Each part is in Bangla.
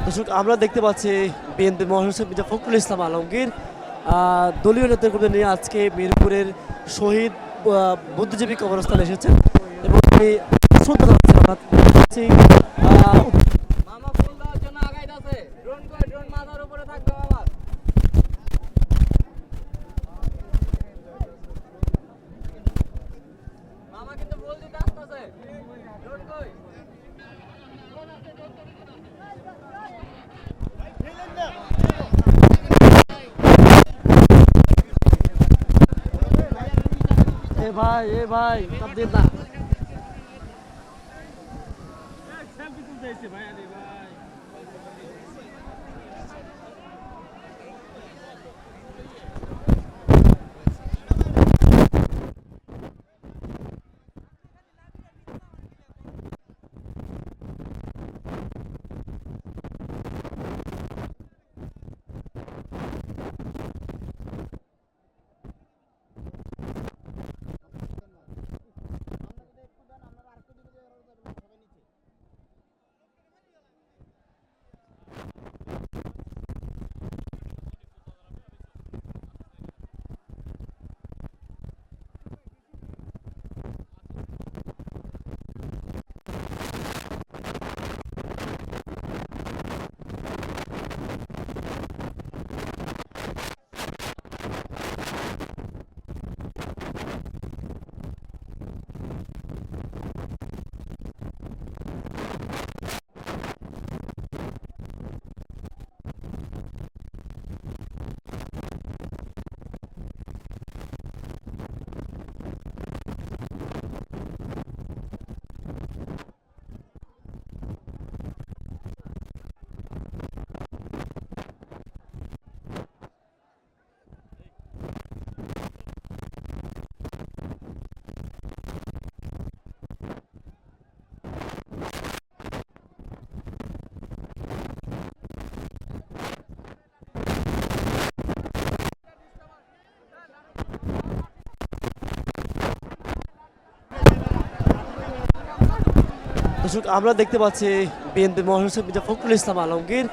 দর্শক, আমরা দেখতে পাচ্ছি বিএনপি মহাসচিব মির্জা ফখরুল ইসলাম আলমগীর দলীয় নেতাকর্মীদের নিয়ে আজকে মিরপুরের শহীদ বুদ্ধিজীবী কবরস্থানে এসেছেন এবং তিনি শ্রদ্ধা জানাচ্ছেন। আমরা দেখছি এ ভাই চাপ দিন না। দর্শক, আমরা দেখতে পাচ্ছি বিএনপি মহাসচিব মির্জা ফখরুল ইসলাম আলমগীর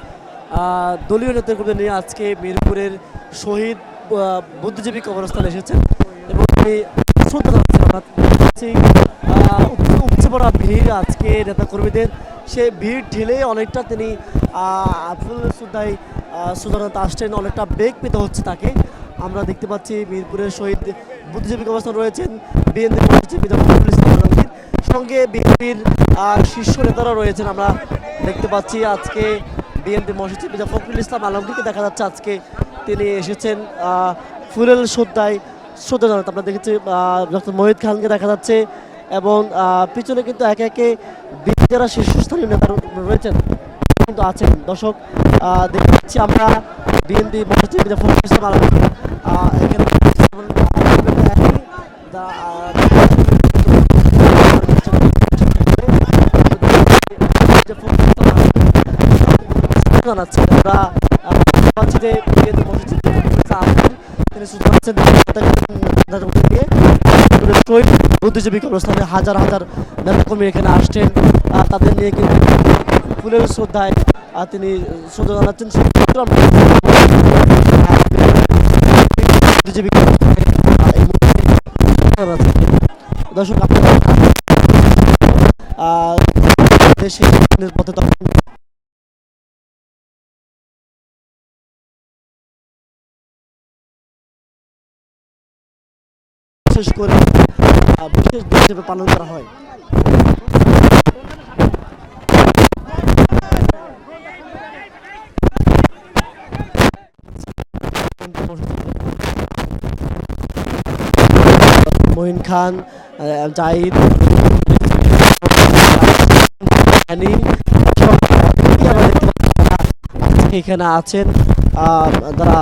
দলীয় নেতাকর্মীদের নিয়ে আজকে মিরপুরের শহীদ বুদ্ধিজীবী কবরস্থানে এসেছেন এবং তিনি শ্রদ্ধা জানাচ্ছেন। আমরা দেখছি উপচে পড়া ভিড় আজকে নেতাকর্মীদের, সেই ভিড় ঢেলে অনেকটা তিনি ফুল শ্রদ্ধায় শ্রদ্ধা আসছেন, অনেকটা বেগ পেতে হচ্ছে তাকে। আমরা দেখতে পাচ্ছি মিরপুরের শহীদ বুদ্ধিজীবী কবরস্থানে রয়েছেন বিএনপি মহাসচিব মির্জা ফখরুল ইসলাম আলমগীর, সঙ্গে বিএনপির শীর্ষ নেতারা রয়েছেন। আমরা দেখতে পাচ্ছি আজকে বিএনপি মহাসচিব মির্জা ফখরুল ইসলাম আলমগীরকে দেখা যাচ্ছে আজকে তিনি এসেছেন ফুলেল শ্রদ্ধায় শ্রদ্ধা জানাতে। আমরা দেখেছি ডক্টর মহিদ খানকে দেখা যাচ্ছে এবং পিছনে কিন্তু একে একে যারা শীর্ষস্থানীয় নেতা রয়েছেন কিন্তু আছেন। দর্শক, দেখতে পাচ্ছি আমরা বিএনপি মহাসচিব মির্জা ফখরুল ইসলাম আলমগীর এখানে জানাচ্ছেন। আমরা পাচ্ছি যে তিনি শহীদ বুদ্ধিজীবী কবরস্থানে হাজার হাজার নেতাকর্মী এখানে আসছেন, তাদের নিয়ে কিন্তু ফুলের শ্রদ্ধায় তিনি শ্রদ্ধা জানাচ্ছেন। দর্শক, দেশে পথে তখন বিশেষ করে বিশেষ দিন হিসেবে পালন করা হয়। মঈন খান, জাহিদ, এখানে আছেন যারা